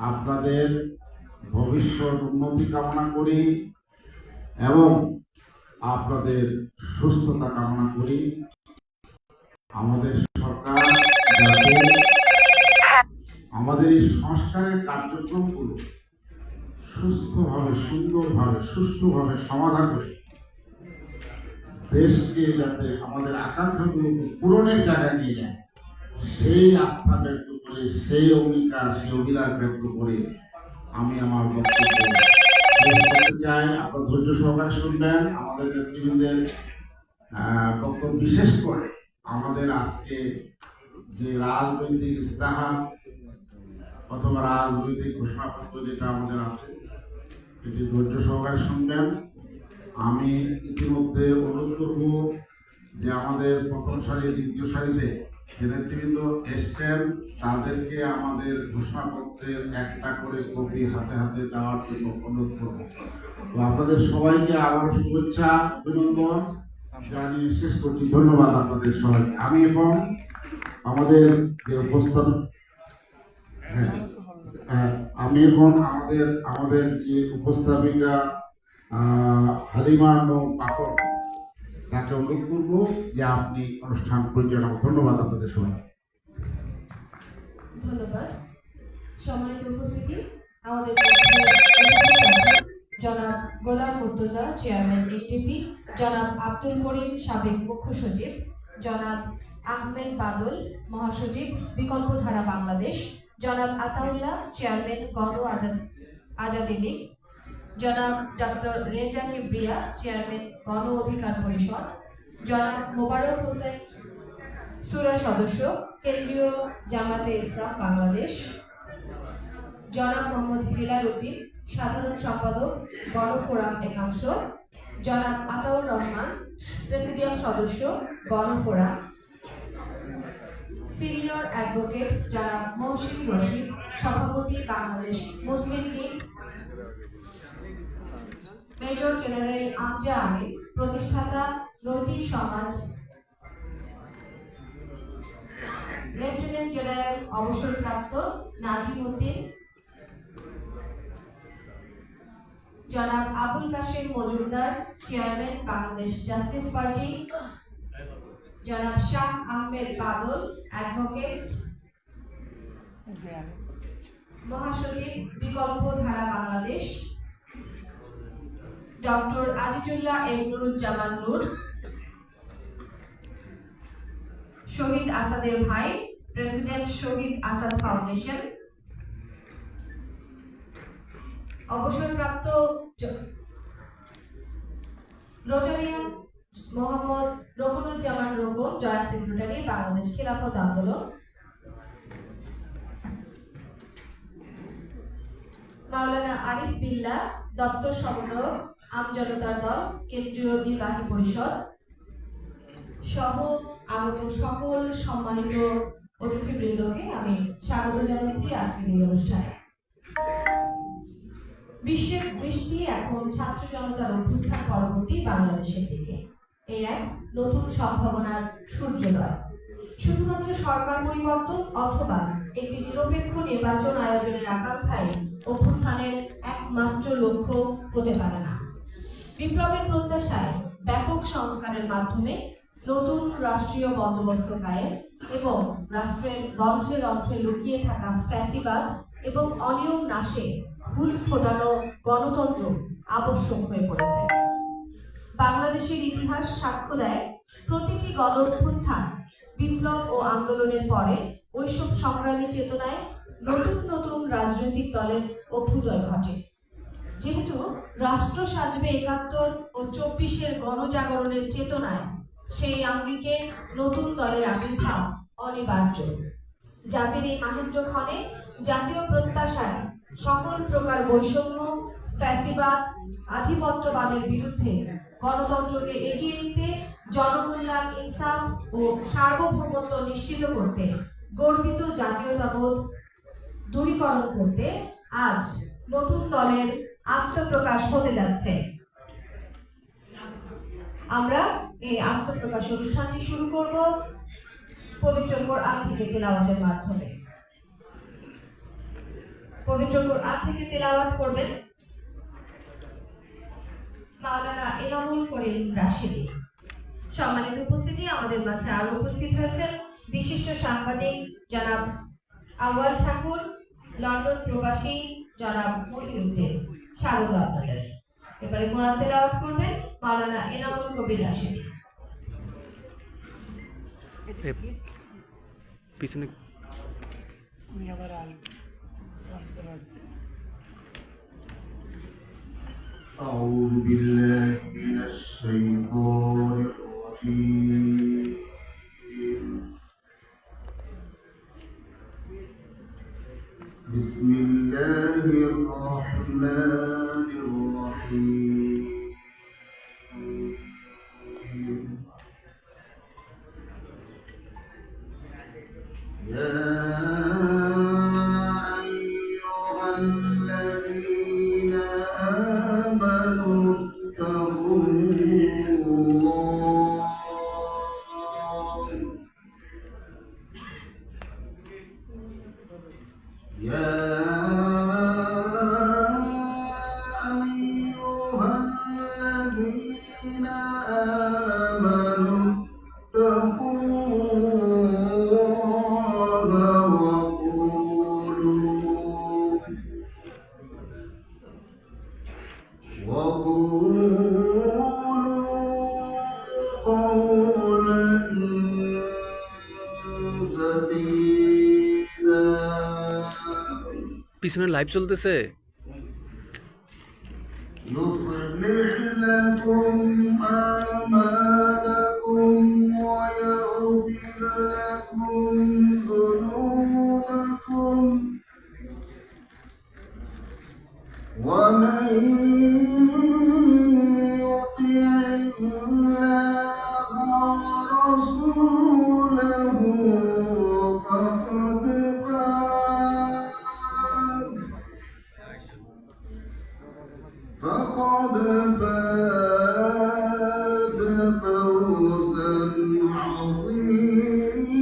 আপনাদের ভবিষ্যৎ উন্নতি কামনা করি এবং আপনাদের সুস্থতা কামনা করি। আমাদের সরকার যাতে আমাদের এই সংস্কারের কার্যক্রমগুলো সুস্থভাবে, সুন্দরভাবে, সুষ্ঠুভাবে সমাধান করে দেশকে যাতে আমাদের আকাঙ্ক্ষাগুলোকে পূরণের জায়গায় নিয়ে যায়, সেই আস্থা ব্যক্ত করে, সেই অঙ্গীকার, সেই অভিলাষ ব্যক্ত করে আমি আমার বক্তব্য শেষ করতে চাই। আপনার ধৈর্য সহকারে শুনবেন আমাদের নেতৃবৃন্দের বক্তব্য, বিশেষ করে আমাদের আজকে যে রাজনৈতিক ইস্তাহার অথবা রাজনৈতিক ঘোষণাপত্র যেটা আমাদের আছে, এটি ধৈর্য সহকারে শুনবেন। আমি ইতিমধ্যে অনুরোধ করব যে আমাদের প্রথম সারি, দ্বিতীয় সারিতে যে নেতৃবৃন্দ এসছেন তাদেরকে আমাদের ঘোষণাপত্রের একটা করে কপি হাতে হাতে দেওয়ার জন্য অনুরোধ করব। তো আপনাদের সবাইকে আবারও শুভেচ্ছা, অভিনন্দন জানিয়ে শেষ করছি। ধন্যবাদ আপনাদের সবাইকে। আমি এখন আমাদের যে আমাদের যে উপস্থাপিকা হালিমা পাপড়, তাকে অনুরোধ করবো যে আপনি অনুষ্ঠান পরিচালনা। ধন্যবাদ আপনাদের সবাই। ধন্যবাদ। সম্মানিত উপস্থিতি, আমাদের জনাব গোলাম মুর্তজা, চেয়ারম্যান এনটিপি, জনাব আব্দুল করিম, সাবেক মুখ্য সচিব, জনাব আহমেদ বাদল, মহাসচিব বিকল্পধারা বাংলাদেশ, জনাব আতাউল্লাহ, চেয়ারম্যান গণ আজাদি লীগ, জনাব ডক্টর রেজা কিবরিয়া, চেয়ারম্যান গণ অধিকার পরিষদ, জনাব মোবারক হোসেন, সুরা সদস্য কেন্দ্রীয় জামাতে ইসলাম বাংলাদেশ, জনাব মোহাম্মদ হেলাল উদ্দিন, সাধারণ সম্পাদক গণফোরাম একাংশ, জনাব আতাউর রহমান, প্রেসিডিয়াম সদস্য গণফোরাম, সিনিয়র অ্যাডভোকেট জনাব মহসিন রশিদ, সভাপতি বাংলাদেশ মুসলিম লীগ, মেজর জেনারেল আমজা আমির, প্রতিষ্ঠাতা নৈতিক সমাজ, লেফটেন্যান্ট জেনারেল অবসরপ্রাপ্ত নাজিম উদ্দিন, জনাব Abul Kashem Majumdar, chairman Bangladesh justice party, জনাব শাহ আহমেদ বাদল, অ্যাডভোকেট, মহাসচিব বিকল্পধারা বাংলাদেশ, ডক্টর আজিজুল্লাহ এম নুরুজ্জামান নূর, শহীদ আসাদের ভাই, প্রেসিডেন্ট শহীদ আসাদ ফাউন্ডেশন, অবসরপ্রাপ্ত রোজারিয়ান মোহাম্মদ রকুনুজ্জামান রোকন, জয়েন্ট সেক্রেটারি বাংলাদেশ খিলাফত আন্দোলন, মাওলানা আরিফ বিল্লাহ, দপ্তর সমন্বয়ক আমজনতার দল, কেন্দ্রীয় নির্বাহী পরিষদ সহ আগত সকল সম্মানিত অতিথিবৃন্দকে আমি স্বাগত জানাচ্ছি আজকের এই অনুষ্ঠানে। বিশ্বের দৃষ্টি এখন ছাত্র জনতার অভ্যুত্থান পরবর্তী বাংলাদেশের দিকে। এই এক নতুন সম্ভাবনার সূর্যোদয়। শুধুমাত্র সরকার পরিবর্তন অথবা একটি নিরপেক্ষ নির্বাচন আয়োজনের আকাঙ্ক্ষাই অভ্যুত্থানের একমাত্র লক্ষ্য হতে পারে না। বিপ্লবের প্রত্যাশায় ব্যাপক সংস্কারের মাধ্যমে নতুন রাষ্ট্রীয় বন্দোবস্ত কায়েম এবং রাষ্ট্রের রন্ধ্রে রন্ধ্রে লুকিয়ে থাকা ফ্যাসিবাদ এবং অনিয়ম নাশে ভুল ফোটানো গণতন্ত্র আবশ্যক হয়ে পড়েছে। বাংলাদেশের ইতিহাস সাক্ষ্য দেয়, প্রতিটি গণ অভ্যুত্থান, বিপ্লব ও আন্দোলনের পরে ওইসব সংগ্রামী চেতনায় নতুন নতুন রাজনৈতিক দলের অভ্যুদয় ঘটে। যেহেতু রাষ্ট্র সাজবে ৭১ ও ২৪-এর গণজাগরণের চেতনায়, সেই আঙ্গিকে নতুন দলের আবির্ভাব অনিবার্য। জাতির এই মাহেন্দ্রক্ষণে জাতীয় প্রত্যাশায় সকল প্রকার বৈষম্য, ফ্যাসিবাদ, আধিপত্যবাদের বিরুদ্ধে গণতন্ত্রকে এগিয়ে নিতে, জনকল্যাণ, ইনসাফ ও সার্বভৌমত্ব নিশ্চিত করতে, গর্বিত জাতীয়তাবোধ দূরীকরণ করতে আজ নতুন দলের আত্মপ্রকাশ হতে যাচ্ছে। আমরা এই আত্মপ্রকাশ অনুষ্ঠানটি শুরু করব পবিত্র কোরআন থেকে তিলাওয়াতের মাধ্যমে। পবিত্র কোরআন থেকে তেলাওয়াত করবেন মাওলানা এনামুল করিম রাশিদী। সম্মানিত উপস্থিতি, আমাদের মাঝে আরো উপস্থিত হয়েছেন বিশিষ্ট সাংবাদিক জনাব আউয়াল ঠাকুর, লন্ডন প্রবাসী জনাব মহিউদ্দিন। স্বাগত আপনাদের। এবারে কোরআন তেলাওয়াত করবেন মাওলানা এনামুল কবির রাশিদী। পিছনে أعوذ بالله من الشيطان الرجيم. بسم الله الرحمن الرحيم. يا أيها الذين آمنوا اتقوا الله. يا أيها الذين آمنوا اتقوا الله وقولوا قولا سديدا. পিছনে লাইভ চলতেছে। يصلح لكم أعمالكم ويغفر لكم ذنوبكم ومن يطع الله ورسوله فقد فاز فوزا عظيما.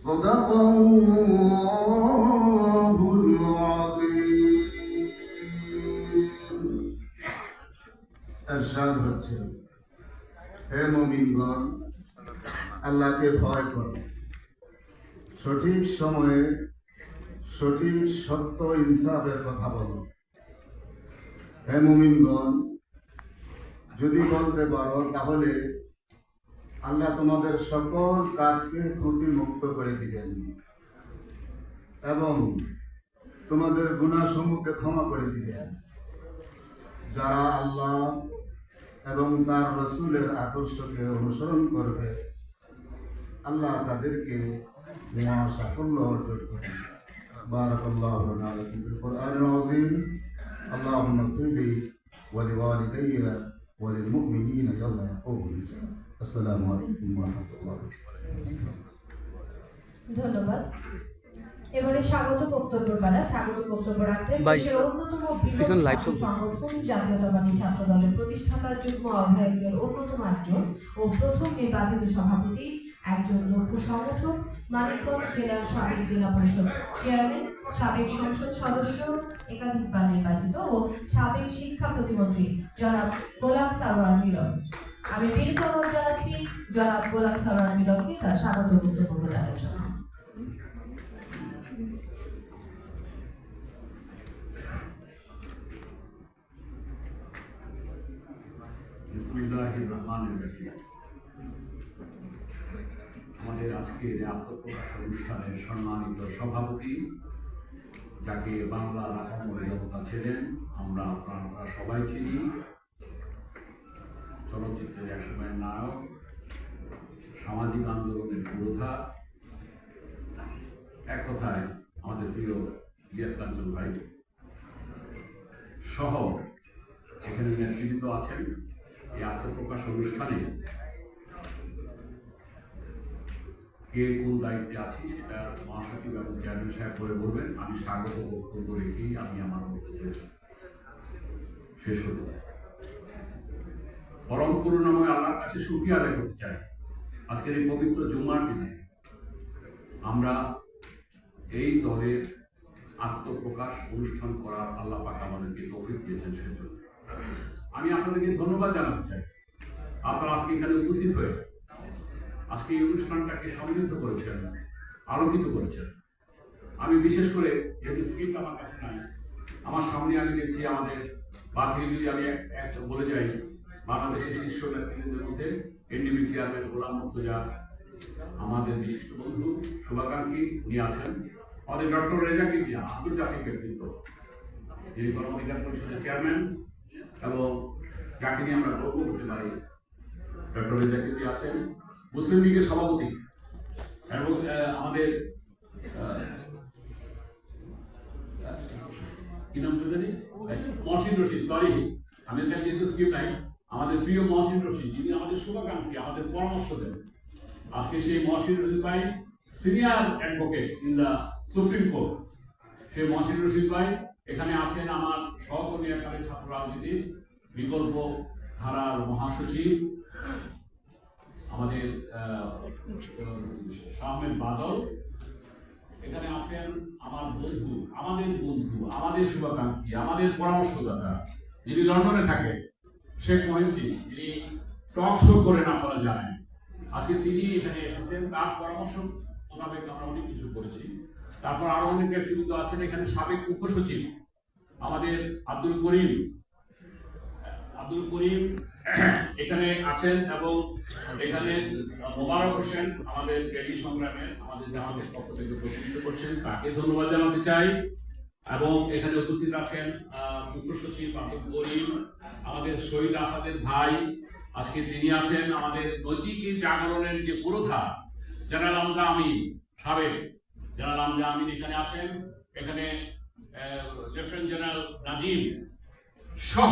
صدق الله العظيم. ارشاد হচ্ছে, হে মুমিনগণ, আল্লাহকে ভয় করো, সঠিক সময়ে সঠিক সত্য ইনসাফের কথা বলো। হে মুমিনগণ, যদি বলতে পারো তাহলে আল্লাহ তোমাদের সকল কাজকে ত্রুটি মুক্ত করে দিবেন এবং তোমাদের গুনাহসমূহকে ক্ষমা করে দিবেন। যারা আল্লাহ এবং তার রাসূলের আদর্শকে অনুসরণ করবে, আল্লাহ তাদেরকে মহা সাফল্য অর্জন করবে। বারাকাল্লাহু লানা ওয়া লাকুম ফিল কুরআনিল আযীম। আল্লাহুম্মা ইগফির লি ওয়া লিওয়ালিদাইয়া ওয়া লিল মুমিনিনা ইয়াওমা ইয়াকুমুল হিসাব। আসসালামু আলাইকুম ওয়া রাহমাতুল্লাহ। ধন্যবাদ। এবারে স্বাগত বক্তব্য রাখবেন ভাই, দেশের অন্যতম পিছনে লাইভ বৃহৎ চলতেছে। সংগঠন জাতীয়তাবাদী ছাত্র দলের প্রতিষ্ঠাতা যুগ্ম আহ্বায়কের অন্যতম একজন ও প্রথম নির্বাচিত সভাপতি, একজন দক্ষ সংগঠক, মানিকগঞ্জ জেলার সাবেক জেলা পরিষদ চেয়ারম্যান, সাবেক সংসদ সদস্য, একাধিকবার নির্বাচিত ও সাবেক শিক্ষা প্রতিমন্ত্রী জনাব গোলাম সারোয়ার মিলন। আমি বিনীত অনুরোধ জানাচ্ছি জনাব গোলাম সারোয়ার মিলনকে তার স্বাগত বক্তব্য প্রদানের জন্য। বিসমিল্লাহির রহমানির রহিম। আমাদের আজকের আত্মপ্রকাশ অনুষ্ঠানের সম্মানিত সভাপতি, যাকে বাংলার আপামর দেবতা ছিলেন, আমরা আপনারা সবাই চিনি, চলচ্চিত্রের একসময়ের নায়ক, সামাজিক আন্দোলনের পুরোধা, এক কথায় আমাদের প্রিয় ইলিয়াস কাঞ্চন ভাই সহ এখানে নেতৃবৃন্দ আছেন। এই আত্মপ্রকাশ অনুষ্ঠানে কে কোন দায়িত্বে আছি সেটা মহাসচিব এবং চেয়ারম্যান সাহেব করে বলবেন। আমি স্বাগত বক্তব্য রেখেই আমি আমার বক্তব্য শেষ হতে চাই। পরম করুণাময় আল্লাহর কাছে শুকরিয়া আদায় করতে চাই আজকের এই পবিত্র জুমার দিনে আমরা এই দলের আত্মপ্রকাশ অনুষ্ঠান করার আল্লাহ পাক আমাদেরকে তৌফিক দিয়েছেন সেজন্য আমি আপনাদেরকে ধন্যবাদ জানাতে চাই। আপনারা আজকে এখানে উপস্থিত হয়ে আজকে এই অনুষ্ঠানটাকে সমৃদ্ধ করেছেন, আলোকিত করেছেন। আমি বিশেষ করে যেহেতু স্ক্রিপ্ট আমার কাছে নাই, আমার সামনে আমি দেখছি আমাদের বাকি যদি আমি এক বলে যাই, বাংলাদেশের শীর্ষ নেতৃত্বের মধ্যে এনডিবি চেয়ারম্যান গোলাম মুর্তজা, আমাদের বিশিষ্ট বন্ধু শুভাকাঙ্ক্ষী নিয়ে আছেন, আমাদের ডক্টর রেজাকি মিয়া, আন্তর্জাতিক ব্যক্তিত্ব, যিনি গণঅধিকার পরিষদের চেয়ারম্যান এবং যাকে নিয়ে আমরা গর্ব করতে পারি, ডক্টর রেজাকি মিয়া আছেন, মুসলিম লীগের সভাপতি এবং আমাদের কি নাম জানি মহসিন রশিদ, সরি আমি যেহেতু স্ক্রিপ্ট নাই, আমাদের প্রিয় মহসিন রশিদ, যিনি আমাদের শুভাকাঙ্ক্ষী, আমাদের পরামর্শ দেন। আজকে সেই মহসিন রশিদ ভাই senior advocate in the supreme court, সেই মহসিন রশিদ ভাই এখানে আছেন। আমার সহকর্মী একালে ছাত্র রাজনীতি বিকল্প ধারার মহাসচিব আমাদের আহমেদ বাদল, এখানে আছেন আমার বন্ধু, আমাদের শুভাকাঙ্ক্ষী, আমাদের পরামর্শদাতা, যিনি লন্ডনে থাকে, শেখ মহিউদ্দিন, যিনি টক শো করেন আপনারা জানেন। আজকে তিনি এখানে এসেছেন, তার পরামর্শ মোতাবেক আমরা অনেক কিছু করেছি। তারপর আরো অনেক ব্যক্তিবৃন্দ আছেন এখানে, সাবেক মুখ্য সচিব আমাদের আব্দুল করিম এখানে আছেন এবং এখানে মোবারক হোসেন আমাদের র্যালি সংগ্রামের আমাদের জামাতের পক্ষ থেকে প্রতিনিধিত্ব করছেন, তাকে ধন্যবাদ জানাতে চাই। এবং এখানে উপস্থিত আছেন মুখ্য সচিব আব্দুল করিম, আমাদের শহীদ আসাদের ভাই, আজকে তিনি আছেন আমাদের নৈতিক জাগরণের যে পুরোধা জেনারেল আমজা আমিন, সাবেক জেনারেল আমজা আমিন এখানে আছেন। এখানে লেফটেন্যান্ট জেনারেল নাজিম সহ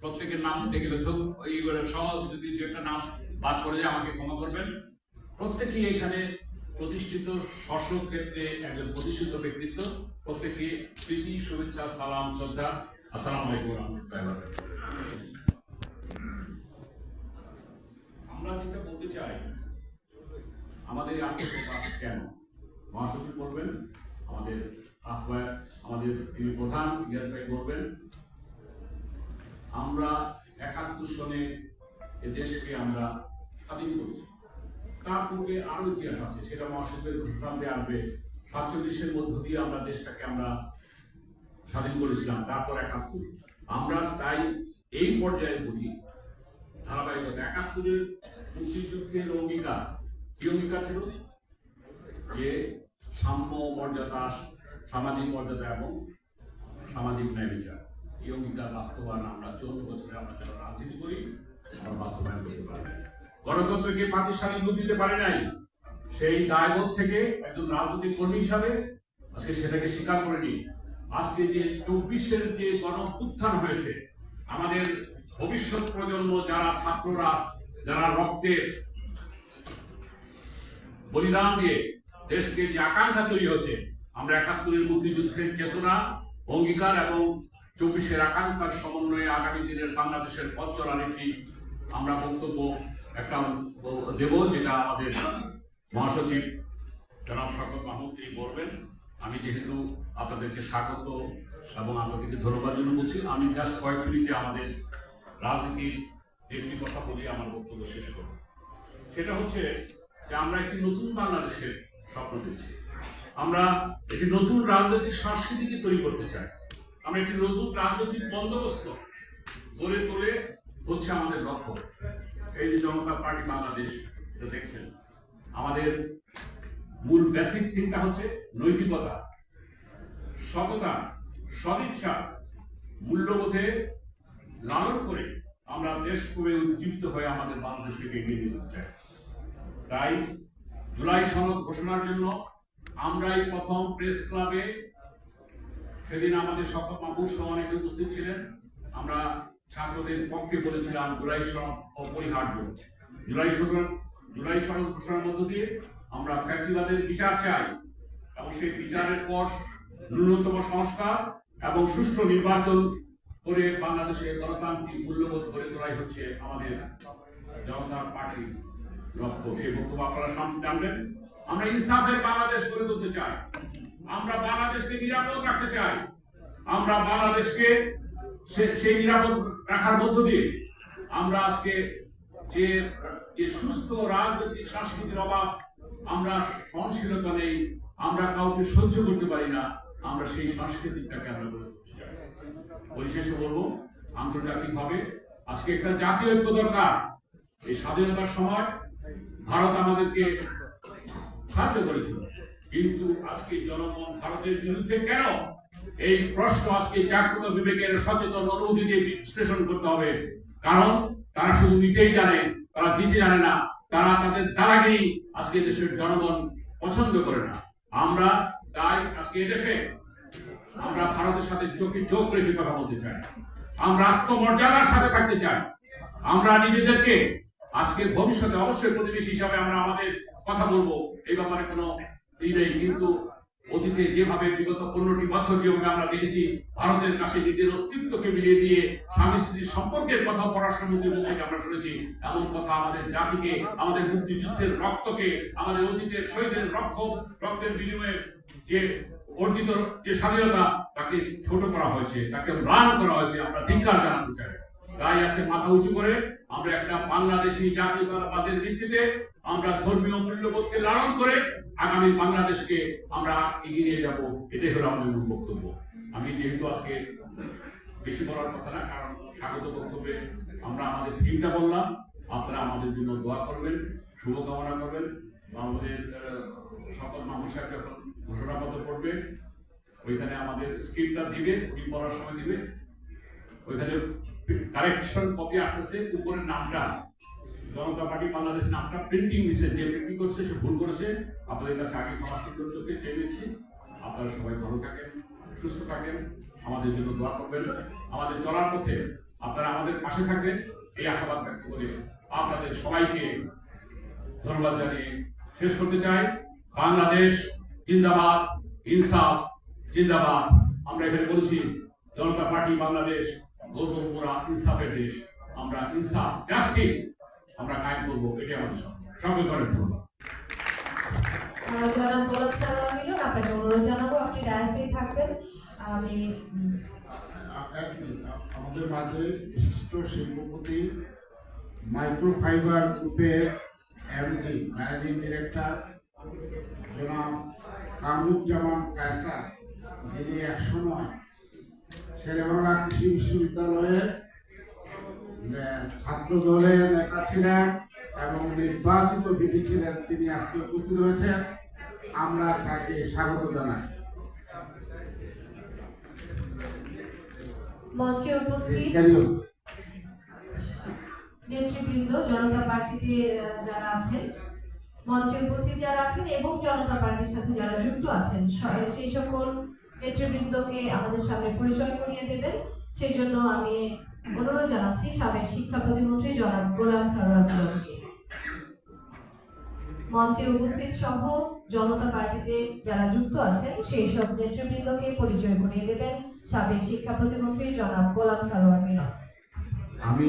প্রত্যেকের নাম দিতে গেলে তো এইগুলো সহ যদি একটা নাম বাদ করে যায় আমাকে ক্ষমা করবেন। প্রত্যেকেই এখানে প্রতিষ্ঠিত শাসক ক্ষেত্রে একজন প্রতিষ্ঠিত ব্যক্তিত্ব, প্রত্যেকে প্রীতি, শুভেচ্ছা, সালাম, শ্রদ্ধা, আসসালামু আলাইকুম ওয়া রাহমাতুল্লাহি ওয়া বারাকাতুহু। আমরা যেটা বলতে চাই, আমাদের আত্মপ্রকাশ কেন, মহাসচিব বলবেন, আমাদের আহ্বায়ক, আমাদের তিনি প্রধান ইয়াস ভাই বলবেন। আমরা ৭১ সনে এ দেশকে আমরা স্বাধীন করেছি, তার পূর্বে আরো ইতিহাস আছে, সেটা মহাসচিবের ঘোষণাতে আসবে। ৪৭-এর মধ্য দিয়ে আমরা দেশটাকে আমরা স্বাধীন করেছিলাম, তারপর ৭১। আমরা তাই এই পর্যায়ে বলি ধারাবাহিকতা। ৭১-এর মুক্তিযুদ্ধের অঙ্গীকার, কি অঙ্গীকার ছিল? যে সাম্য, মর্যাদা, সামাজিক মর্যাদা এবং সামাজিক ন্যায় বিচার, এই অঙ্গীকার বাস্তবায়ন আমরা 14 বছরে আমরা যারা রাজনীতি করি আমরা বাস্তবায়ন করতে পারি। গণতন্ত্রকে প্রাতিষ্ঠানিক রূপ দিতে পারে নাই, সেই দায়বোধ থেকে একজন রাজনৈতিক কর্মী হিসাবে আজকে সেটাকে স্বীকার করে নিই। আজকে যে 24-এর যে গণঅভ্যুত্থান হয়েছে, আমাদের ভবিষ্যৎ প্রজন্ম, যারা ছাত্ররা, যারা রক্তের বলিদান দিয়ে দেশকে যে আকাঙ্ক্ষা তৈরি হয়েছে, আমরা ৭১-এর মুক্তিযুদ্ধের চেতনা, অঙ্গীকার এবং 24-এর আকাঙ্ক্ষার সমন্বয়ে আগামী দিনের বাংলাদেশের পথ চলার একটি আমরা বক্তব্য একটা দেব, যেটা আমাদের মহাসচিব জনাব শওকত মাহমুদ তিনি বলবেন। আমি যেহেতু আপনাদেরকে স্বাগত এবং আপনাদেরকে ধন্যবাদ জন্য বলছি, আমি জাস্ট কয়েক মিনিটে আমাদের রাজনীতির একটি কথা বলি, আমার বক্তব্য শেষ করব। সেটা হচ্ছে যে আমরা একটি নতুন বাংলাদেশের স্বপ্ন দেখছি, আমরা একটি নতুন রাজনৈতিক সংস্কৃতিকে তৈরি করতে চাই, আমরা একটি নতুন রাজনৈতিক বন্দোবস্ত গড়ে তোলে হচ্ছে আমাদের লক্ষ্য। এই যে জনতা পার্টি বাংলাদেশ দেখছেন, আমাদের মূল বেসিক থিংটা হচ্ছে নৈতিকতা, সততা, সদিচ্ছা, মূল্যবোধে লালন করে আমরা দেশপ্রেমে উজ্জীবিত হয়ে আমাদের বাংলাদেশকে এগিয়ে নিতে চাই। তাই জুলাই সনদ ঘোষণার জন্য আমরাই প্রথম প্রেস ক্লাবে, সেদিন আমাদের শওকত মাহমুদ সহ অনেকে উপস্থিত ছিলেন, আমরা ছাত্রদের পক্ষে বলেছিলাম জুলাই সনদ অপরিহার্য। জুলাই সনদ ঘোষণার মধ্য দিয়ে আমরা ফ্যাসিবাদের বিচার চাই এবং সেই বিচারের পর ন্যূনতম সংস্কার এবং সুষ্ঠু নির্বাচন করে বাংলাদেশে গণতান্ত্রিক মূল্যবোধ গড়ে তোলাই হচ্ছে আমাদের জনতা পার্টির লক্ষ্য। সেই বক্তব্য আপনারা সামনে জানবেন। আমরা ইনসাফের বাংলাদেশ গড়ে তুলতে চাই। আমরা বাংলাদেশকে নিরাপদ রাখতে চাই। আমরা বাংলাদেশকে সেই নিরাপদ রাখার মধ্য দিয়ে আমরা আজকে যে সুস্থ রাজনৈতিক সংস্কৃতির অভাব, আমরা সহনশীলতা নেই, আমরা কাউকে সহ্য করতে পারি না, আমরা সেই সংস্কৃতিটাকে আমরা গড়ে তুলতে চাই। পরিশেষে বলবো, আন্তর্জাতিকভাবে আজকে একটা জাতীয় ঐক্য দরকার। এই স্বাধীনতার সময় ভারত আমাদেরকে সাহায্য করেছিল, কিন্তু আজকে জনগণ ভারতের বিরুদ্ধে কেন? এই প্রশ্ন আজকে জাগ্রত বিবেকের সচেতন অনুভূতি দিয়ে বিশ্লেষণ করতে হবে। কারণ তারা শুধু নিতেই জানে, তারা দিতে জানে না। তারা তাদের দালাগিরি আজকে দেশের জনগণ পছন্দ করে না। আমরা তাই আজকে এদেশে আমরা ভারতের সাথে চোখে চোখ রেখে কথা বলতে চাই। আমরা আত্মমর্যাদার সাথে থাকতে চাই। আমরা নিজেদেরকে আজকে ভবিষ্যতে অবশ্যই প্রতিবেশী হিসাবে আমরা আমাদের কথা বলবো, এই ব্যাপারে কোনো নেই। কিন্তু অতীতে যেভাবে বিগত 15টি বছর যেভাবে আমরা দেখেছি ভারতের কাছে নিজের অস্তিত্বকে মিলিয়ে দিয়ে স্বামী স্ত্রীর সম্পর্কের কথা পররাষ্ট্রমন্ত্রীর মুখ থেকে আমরা শুনেছি, এমন কথা আমাদের জাতিকে, আমাদের মুক্তিযুদ্ধের রক্তকে, আমাদের অতীতের শহীদের রক্তের বিনিময়ে যে অর্জিত যে স্বাধীনতা, তাকে ছোট করা হয়েছে, তাকে ম্লান করা হয়েছে। আমরা ধিক্কার জানাতে চাই। তাই আজকে মাথা উঁচু করে আমরা একটা বাংলাদেশী জাতীয়তাবাদের ভিত্তিতে আমরা ধর্মীয় মূল্যবোধকে লালন করে আগামী বাংলাদেশকে আমরা এগিয়ে নিয়ে যাব। এটাই হলো আমাদের মূল বক্তব্য। আমি যেহেতু আজকে বেশি বলার কথা না, কারণ স্বাগত বক্তব্যে আমরা আমাদের থিমটা বললাম। আপনারা আমাদের জন্য দোয়া করবেন, শুভকামনা করবেন। আমাদের সকল মানুষ যখন ঘোষণাপত্র পড়বে, ওইখানে আমাদের স্ক্রিপ্টটা দিবে, উনি পড়ার সময় দিবে। ওইখানে কারেকশন কপি আসতেছে, উপরের নামটা জনতা পার্টি বাংলাদেশ নামটা প্রিন্টিং দিচ্ছে, যে প্রিন্টিং করছে সে ভুল করেছে। আপনাদের কাছে আগে ক্ষমা সুন্দর চোখে চেয়ে নিচ্ছি। আপনারা সবাই ভালো থাকেন, সুস্থ থাকেন, আমাদের জন্য দোয়া করবেন। আমাদের চলার পথে আপনারা আমাদের পাশে থাকবেন, এই আশাবাদ ব্যক্ত করে আপনাদের সবাইকে ধন্যবাদ জানিয়ে শেষ করতে চাই। বাংলাদেশ জিন্দাবাদ, ইনসাফ জিন্দাবাদ। আমরা এখানে বলছি জনতা পার্টি বাংলাদেশ গৌরবপুরা ইনসাফের দেশ। আমরা ইনসাফ, জাস্টিস আমরা কায়েম করবো, এটাই আমাদের সকল ধরনের ধন্যবাদ। জনাব গোলাম সারোয়ার মিলন, আপনাকে অনুরোধ জানাবো আপনি ডায়াসেই থাকবেন। আমি আমাদের মাঝে বিশিষ্ট শিল্পপতি, মাইক্রোফাইবার গ্রুপের এমডি, ম্যানেজিং ডিরেক্টর জনাব কামরুজ্জামান কায়সার, যিনি একসময় শেরেবাংলা কৃষি বিশ্ববিদ্যালয়ে ছাত্র দলের নেতা ছিলেন এবং নির্বাচিত ভিপি ছিলেন, তিনি আজকে উপস্থিত হয়েছেন। আমরা তাকে স্বাগত জানাই। মঞ্চে উপস্থিত নেতৃবৃন্দ, জনতা পার্টিতে যারা আছেন, মঞ্চে উপস্থিত যারা আছেন এবং জনতা পার্টির সাথে যারা যুক্ত আছেন, সেই সকল নেতৃবৃন্দকে আমাদের সামনে পরিচয় করিয়ে দেবেন। সেই জন্য আমি অনুরোধ জানাচ্ছি সাবেক শিক্ষা প্রতিমন্ত্রী জনাব গোলাম সারোয়ার মিলনকে। মঞ্চে উপস্থিত সহ জনতা পার্টিতে যারা যুক্ত আছেন সেই সব নেতৃবৃন্দকে পরিচয় করিয়ে দেবেন সাবেক শিক্ষা প্রতিমন্ত্রী জনাব গোলাম সারোয়ার মিলন। আমি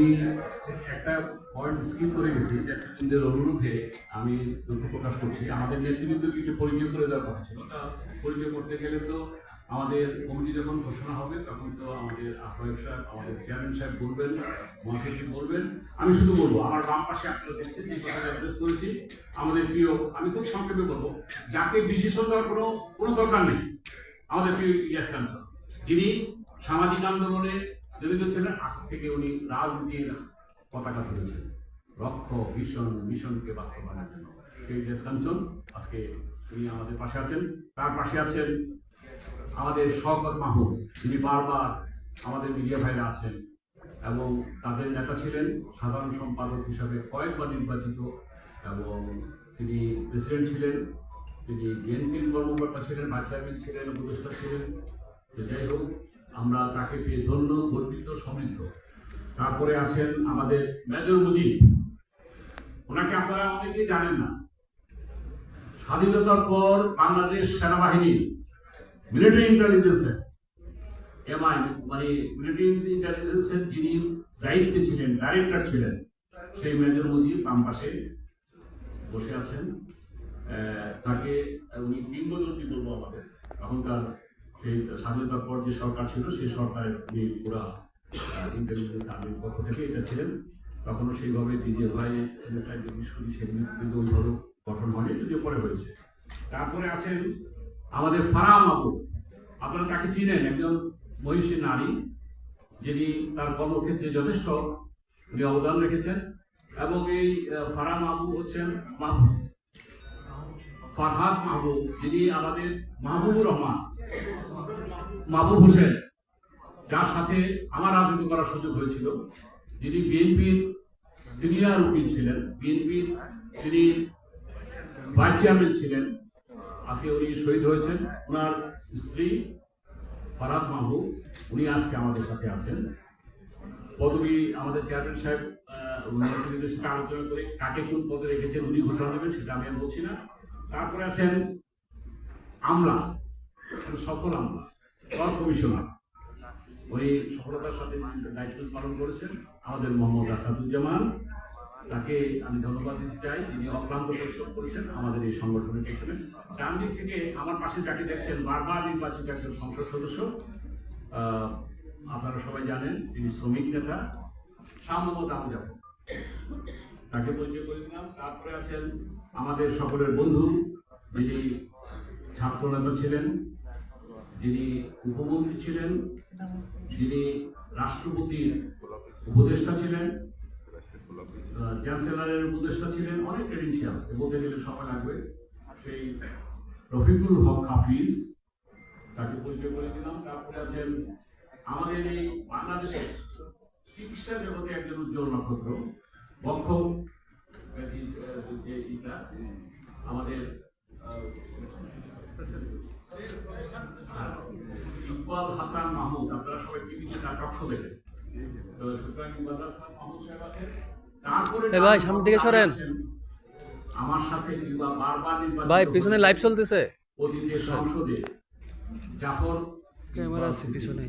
একটা পয়েন্ট স্কিপ করে গেছি, নেতৃবৃন্দের অনুরোধে আমি দুঃখ প্রকাশ করছি। আমাদের নেতৃবৃন্দকে একটু পরিচয় করে দেওয়ার কথা ছিল। তা পরিচয় করতে গেলে তো আমাদের কমিটি যখন ঘোষণা হবে তখন তো আমাদের আহ্বায়ক সাহেব, আমাদের চেয়ারম্যান সাহেব বলবেন, মহাসচিব বলবেন। আমি শুধু বলবো, আমার বাম পাশে আপনারা দেখছেন যে কথা অ্যাড্রেস করেছি, আমাদের প্রিয়, আমি খুব সংক্ষেপে বলবো, যাকে বিশেষতার কোনো দরকার নেই, আমাদের প্রিয় ইয়াস কাঞ্চন, যিনি সামাজিক আন্দোলনে জড়িত ছিলেন। আজ থেকে উনি রাজনীতির পতাকা তুলেছেন লক্ষ্য মিশনকে বাস্তবায়নের জন্য। সেই ইয়াস কাঞ্চন আজকে উনি আমাদের পাশে আছেন। তার পাশে আছেন আমাদের শওকত মাহমুদ, যিনি বারবার আমাদের মিডিয়া ভাইরা আছেন এবং তাদের নেতা ছিলেন, সাধারণ সম্পাদক হিসাবে কয়েকবার নির্বাচিত এবং তিনি প্রেসিডেন্ট ছিলেন, তিনি বিএনপির কর্মকর্তা ছিলেন, ভাইস চেয়ারম্যান ছিলেন, উপদেষ্টা ছিলেন। যাই হোক, আমরা তাকে পেয়ে ধন্য, গর্বিত, সমৃদ্ধ। তারপরে আছেন আমাদের মেজর মুজিব, ওনাকে আপনারা অনেকেই জানেন না। স্বাধীনতার পর বাংলাদেশ সেনাবাহিনী মিলিটারি ইন্টেলিজেন্সের মানে মিলিটারি ইন্টেলিজেন্সের যিনি দায়িত্বে ছিলেন, ডাইরেক্টর ছিলেন, সেই মেজর মুজিব বাম পাশে বসে আছেন। তাকে আগে উনি কিংবদন্তি বলবো আমাদের এখনকার সেই স্বাধীনতার পর যে সরকার ছিল সেই সরকারের উনি পুরা ইন্টেলিজেন্স আর্মির পক্ষ থেকে এটা ছিলেন। তখনও সেইভাবে ডিজিএফআই এসআই জিনিসগুলি সেগুলি কিন্তু ওইভাবে গঠন হয়নি, যদিও পরে হয়েছে। তারপরে আছেন আমাদের ফারাহ মাহবুব, আপনারা তাকে চিনেন, একজন মহিষী নারী যিনি তার কর্মক্ষেত্রে যথেষ্ট উনি অবদান রেখেছেন। এবং এই ফারাহ মাহবুব হচ্ছেন ফারহাদ মাহবুব, যিনি আমাদের মাহবুবুর রহমান মাহবুব হোসেন, যার সাথে আমার রাজনীতি করার সুযোগ হয়েছিল, যিনি বিএনপির সিনিয়র উকিল ছিলেন, বিএনপির তিনি ভাইস চেয়ারম্যান ছিলেন। আজকে উনি শহীদ হয়েছেন। ওনার স্ত্রী ফারহাদ মাহবুব, উনি আজকে আমাদের সাথে আছেন। পদবী আমাদের চেয়ারম্যান সাহেব উনাদের সাথে আলোচনা করে কাকে কোন পদে রেখেছেন উনি ঘোষণা দেবেন, সেটা আমি আর বলছি না। তারপরে আছেন আমলা, সফল আমলা কর কমিশনার, উনি সফলতার সাথে দায়িত্ব পালন করেছেন আমাদের মোহাম্মদ আসাদুজ্জামান। তাকে আমি ধন্যবাদ দিতে চাই, তিনি অক্লান্ত পরিশ্রম করেছেন আমাদের এই সংগঠনের পিছনে। ডান দিক থেকে আমার পাশে যাকে দেখছেন বারবার নির্বাচিত একজন সংসদ সদস্য, আপনারা সবাই জানেন তিনি শ্রমিক নেতা শাহ মোহাম্মদ আবু জাফর, তাকে পরিচয় করে দিলাম। তারপরে আছেন আমাদের সকলের বন্ধু, যিনি ছাত্র নেতা ছিলেন, যিনি উপমন্ত্রী ছিলেন, যিনি রাষ্ট্রপতির উপদেষ্টা ছিলেন, চ্যান্সেলরের উপদেষ্টা ছিলেন, অনেক ক্রেডেনশিয়াল বলতে গেলে সময় লাগবে, সেই রফিকুল হক হাফিজ, তাকে পরিচয় করে দিলাম। তারপরে আছেন আমাদের এই বাংলাদেশের চিকিৎসা জগতে একজন উজ্জ্বল নক্ষত্র, বক্ষ আমাদের ইকবাল হাসান মাহমুদ, আপনারা সবাই টিভিতে তার টকশো দেখেন। সুতরাং ইকবাল হাসান মাহমুদ সাহেব আছেন। তারপরে ভাই সামনে দিকে সরেন, আমার সাথে বারবার ভাই পিছনে লাইভ চলতেছে, অতীতের সংসদে জাফর ক্যামেরা আছে পিছনে,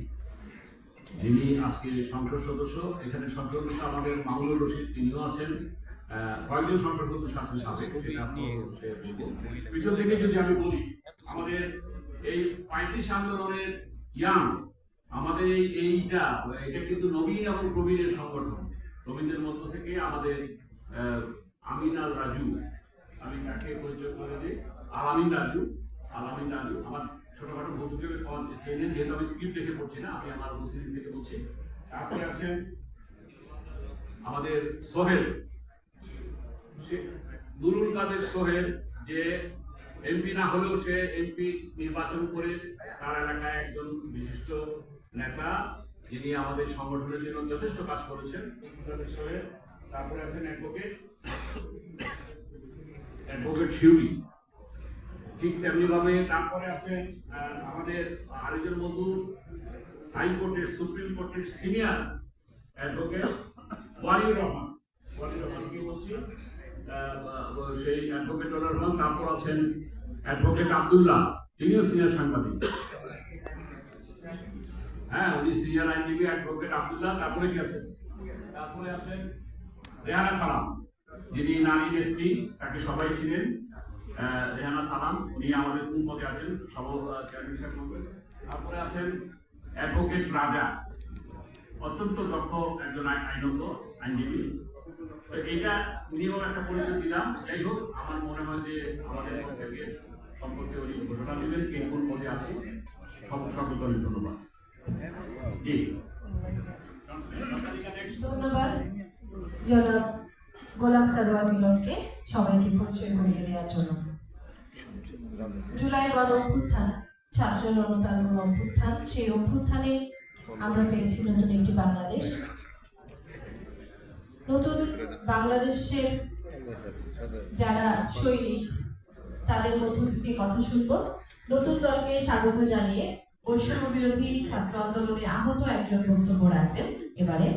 যিনি আজকে সংসদ সদস্য। এখানে সংসদ সদস্য আমাদের মামুনুর রশিদ, তিনিও আছেন। কয়েকজন সংসদ সদস্য আছেন সাবেক, পিছন থেকে যদি আমি বলি, আমাদের এই 35 আন্দোলনের ইয়াং, আমাদের এইটা কিন্তু নবীন এবং প্রবীণের সংগঠন। প্রবীণদের মধ্য থেকে আমাদের আমিন আল রাজু, আমি তাকে পরিচয় করে দিই, আলামিন রাজু আমার ছোটখাটো বন্ধুকে চেনেন, যেহেতু আমি স্ক্রিপ্ট দেখে পড়ছি না, আমি আমার উপস্থিতি থেকে বলছি। তারপরে আছেন আমাদের সোহেল, নুরুল কাদের সোহেল, যে এমপি না হলেও সে এমপি নির্বাচন করে তার এলাকায় একজন বিশিষ্ট নেতা, যিনি আমাদের সংগঠনের জন্য যথেষ্ট কাজ করেছেন, সোহেল। তারপরে আছেন অ্যাডভোকেট শিউলি, ঠিক তেমনি ভাবে। তারপরে আছেন আমাদের আরেকজন বন্ধু, হাইকোর্টের সুপ্রিম কোর্টের সিনিয়র অ্যাডভোকেট ওয়ালিউর রহমান, কি বলছি, সেই অ্যাডভোকেট ওয়ালিউর রহমান। তারপর আছেন অ্যাডভোকেট আব্দুল্লাহ, তিনিও সিনিয়র সাংবাদিক, হ্যাঁ উনি সিনিয়র আইনজীবী অ্যাডভোকেট আব্দুল্লাহ। তারপরে কি আছেন, তারপরে আছেন রেহানা সালাম, যিনি নারী নেত্রী, তাকে সবাই ছিলেন। রেহানা সালাম, উনি আমাদের কোন পদে আছেন, চেয়ারম্যান করবেন। তারপরে আছেন অ্যাডভোকেট রাজা, অত্যন্ত দক্ষ একজন আইনজ্ঞ আইনজীবী। তো এইটা মিনিমাম একটা পরিচয় দিলাম। যাই হোক, আমার মনে হয় যে আমাদের থেকে সম্পর্কে উনি ঘোষণা দিবেন কে কোন পদে আছে। সকলকে ধন্যবাদ। জি ধন্যবাদ জনাব গোলাম সারোয়ার মিলনকে সবাইকে পরিচয় করিয়ে দেওয়ার জন্য। জুলাই গণ অভ্যুত্থান, ছাত্র জনতার গণ অভ্যুত্থান, সেই অভ্যুত্থানে আমরা পেয়েছি নতুন একটি বাংলাদেশ। নতুন বাংলাদেশের যারা সৈনিক, তাদের মধ্য থেকে কথা শুনবো। নতুন দলকে স্বাগত জানিয়ে বৈষম্য বিরোধী ছাত্র আন্দোলনে আহত একজন বক্তব্য রাখবেন। এবারে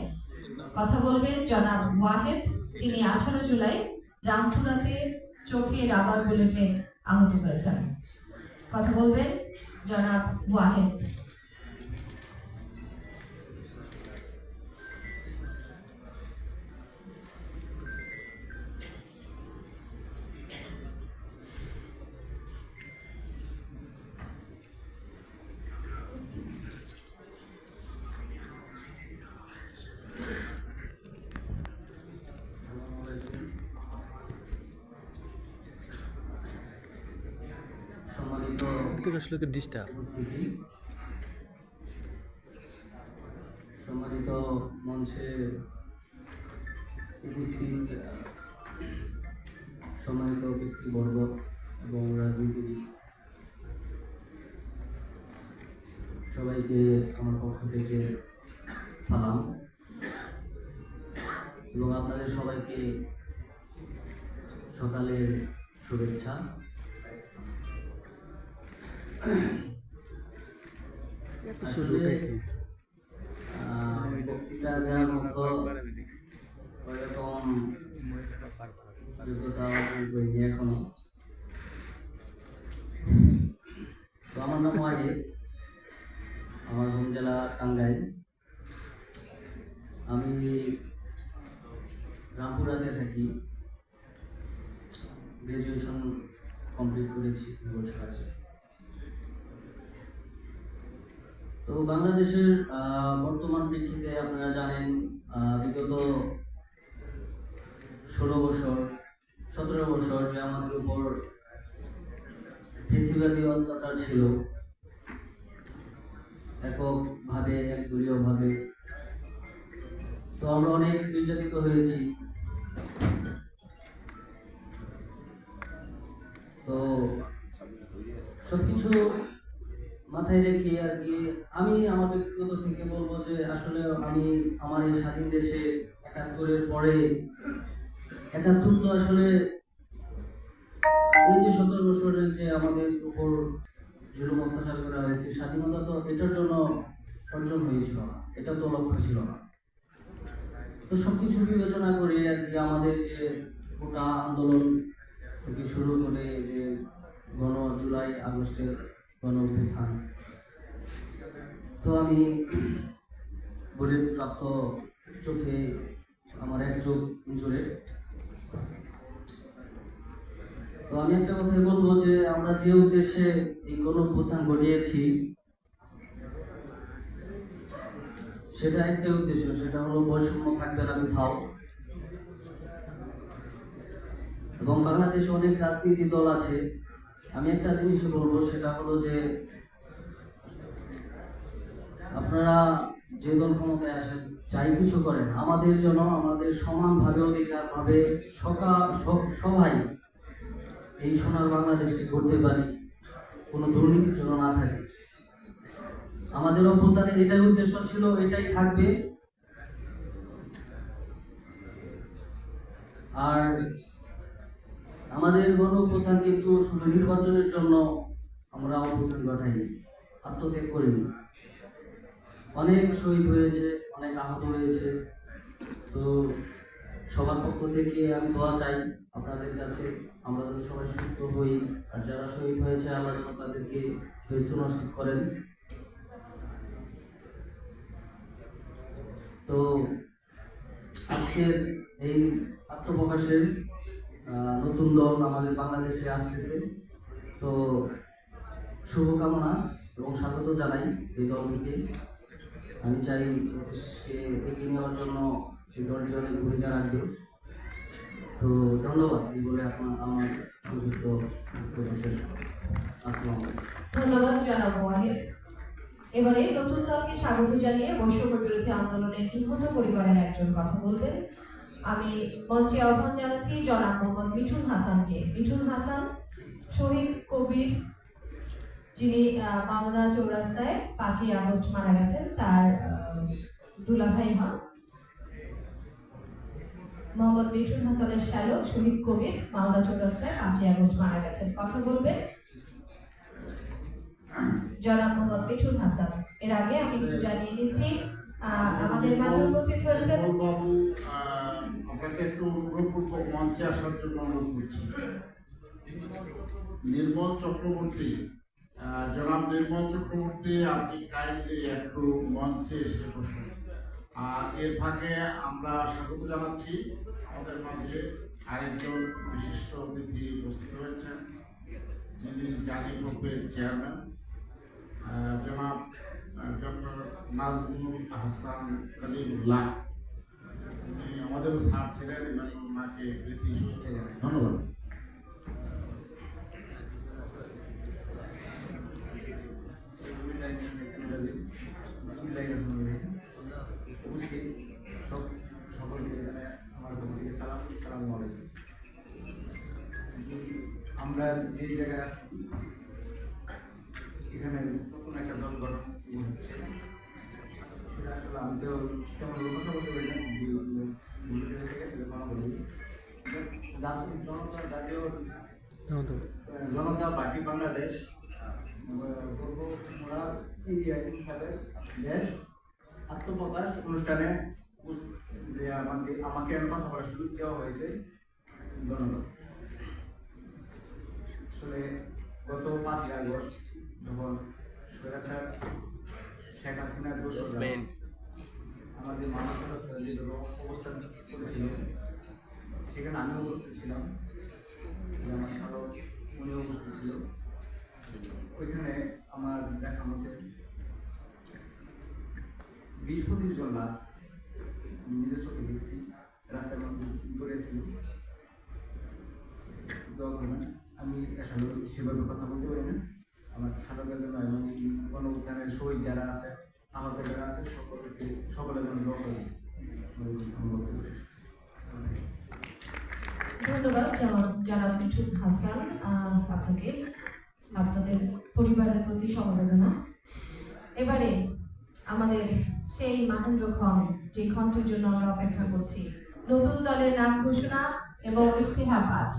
কথা বলবেন জনাব ওয়াহেদ, তিনি 18 জুলাই রামপুরাতে চোখে রাবার বুলেটে আহত হয়েছেন। কথা বলবেন জনাব ওয়াহেদ। থেকে আসলে ডিস্টার্ব উপস্থিতি, সম্মানিত মঞ্চে উপস্থিত সম্মানিত ব্যক্তিবর্গ এবং রাজনীতিবিদ সবাইকে আমার পক্ষ থেকে সালাম এবং আপনাদের সবাইকে সকালের শুভেচ্ছা। আসলে বক্তৃতা দেওয়ার মতো ওইরকম যোগ্যতা অর্জন করিনি এখনো। তো আমার নাম ওয়াহিদ, আমার হোম জেলা টাঙ্গাইল। আমি রামপুরাতে থাকি, গ্রাজুয়েশন কমপ্লিট করেছি 2 বছর আগে। তো বাংলাদেশের বর্তমান প্রেক্ষিতে আপনারা জানেন বিগত 16 বছর 17 বছর যে আমাদের উপর ফেসিবাদী অত্যাচার ছিল, এককভাবে একদলীয়ভাবে। তো আমরা অনেক নির্যাতিত হয়েছি। তো সবকিছু মাথায় রেখে আর কি আমি আমার ব্যক্তিগত থেকে বলবো যে আসলে আমি আমার এই স্বাধীন দেশে 71-এর পরে 71 তো আসলে এই যে 17 বছরের যে আমাদের উপর জুলুম অত্যাচার করা হয়েছে, স্বাধীনতা তো এটার জন্য অর্জন হয়েছিল না, এটা তো লক্ষ্য ছিল না। তো সবকিছু বিবেচনা করে আর কি আমাদের যে কোটা আন্দোলন থেকে শুরু করে যে জুলাই আগস্টের গণ অভ্যুত্থান, তো আমি বুলেট প্রাপ্ত চোখে আমার এক চোখ ইনজুরেড। তো আমি একটা কথাই বলবো যে আমরা যে উদ্দেশ্যে এই গণ অভ্যুত্থান ঘটিয়েছি সেটা একটা উদ্দেশ্য, সেটা হলো বৈষম্য থাকবে না কোথাও। এবং বাংলাদেশে অনেক রাজনীতি দল আছে, আমি একটা জিনিস বলবো সেটা হলো যে আপনারা যে দল ক্ষমতায় আসেন যাই কিছু করেন, আমাদের জন্য আমাদের সমানভাবে অধিকার ভাবে সবাই এই সোনার বাংলাদেশকে করতে পারি, কোনো দুর্নীতির জন্য না থাকে। আমাদের অভ্যুত্থানের এটাই উদ্দেশ্য ছিল, এটাই থাকবে। আর আমাদের গণ অভ্যুত্থান কিন্তু শুধু নির্বাচনের জন্য আমরা অভ্যুত্থান ঘটাইনি, আত্মত্যাগ করিনি। অনেক শহীদ হয়েছে, অনেক আহত হয়েছে। তো সবার পক্ষ থেকে আমি দোয়া চাই আপনাদের কাছে, আমরা যেন সবাই সুস্থ হই, আর যারা শহীদ হয়েছে আল্লাহ যেন তাদেরকে মৃত্যু নসিব করেন। তো আজকের এই আত্মপ্রকাশের নতুন দল আমাদের বাংলাদেশে আসতেছে, তো শুভকামনা এবং স্বাগত জানাই এই দলটিকে। আমি চাই দেশকে এগিয়ে নেওয়ার জন্য এই দলটি অনেক ভূমিকা রাখবে। তো ধন্যবাদ, এই বলে আমার সংক্ষিপ্ত বক্তব্য শেষ। আসসালামু আলাইকুম। ধন্যবাদ জনাব ওয়াহিদ। এবারে নতুন দলকে স্বাগত জানিয়ে বৈষম্য বিরোধী আন্দোলনে নিহত পরিবারের একজন কথা বলবেন। আমি মঞ্চে আহ্বান জানাচ্ছি জনাব মোহাম্মদ মিঠুন হাসানকে। মিঠুন হাসান শহীদ কবির, যিনি মাওনা চৌরাস্তায় 5ই আগস্ট মারা গেছেন, তার দুলাভাই হন। মোহাম্মদ মিঠুন হাসানের শ্যালক শহীদ কবির মাওনা চৌরাস্তায় 5ই আগস্ট মারা গেছেন। কথা বলবেন জনাব মোহাম্মদ মিঠুন হাসান। এর আগে আমি একটু জানিয়ে দিচ্ছি আমাদের মাঝে উপস্থিত হয়েছেন বাবু, আপনাকে একটু অনুগ্রহপূর্বক মঞ্চে আসার জন্য অনুরোধ করছি। নির্মল চক্রবর্তী, জনাব নির্মল চক্রবর্তী, আপনি কাইন্ডলি একটু মঞ্চে এসে বসুন। আর এর ফাঁকে আমরা স্বাগত জানাচ্ছি আমাদের মাঝে আরেকজন বিশিষ্ট অতিথি উপস্থিত হয়েছেন, যিনি জানি গ্রুপের চেয়ারম্যান জনাব ডক্টর নাজমুল হাসান কালিমুল্লাহ। উনি আমাদের স্যার ছিলেন এবং ওনাকে প্রীতি শুভেচ্ছা জানাই। ধন্যবাদ। আমরা যে জায়গায় আছি এখানে নতুন একটা দল গঠন হচ্ছে, সেটা আসলে আমি তো তেমন কথা বলতে পারি না, জাতীয় জনতা পার্টি বাংলাদেশ দেশ আত্মপ্রকাশ অনুষ্ঠানে যে আমাকে কথা বলার সুযোগ দেওয়া হয়েছে, ধন্যবাদ। আসলে গত 5ই আগস্ট যখন স্বৈরাচার শেখ হাসিনার দোসররা আমাদের মানব অবস্থান করেছিল, সেখানে আমিও উপস্থিত ছিলাম, আমার শালক উনিও উপস্থিত ছিল। ওইখানে আমার দেখা মতে 20-25 জন লাশ আমি নিজের চোখে দেখছি, রাস্তার মধ্যে দৌড়েছিল। আমি আসলে সেভাবে কথা বলতে পারি না, আমার শালকের জন্য এবং গণ উত্থানের শহীদ যারা আছে, আহত যারা আছে, সকলের জন্য দোয়া করি। ধন্যবাদ জনাব মিঠুন হাসান, আপনাকে আপনাদের পরিবারের প্রতি সমবেদনা। এবারে আমাদের সেই মাহেন্দ্র খন, যে খণ্ডের জন্য আমরা অপেক্ষা করছি, নতুন দলের নাম ঘোষণা এবং ইশতেহার পাঠ।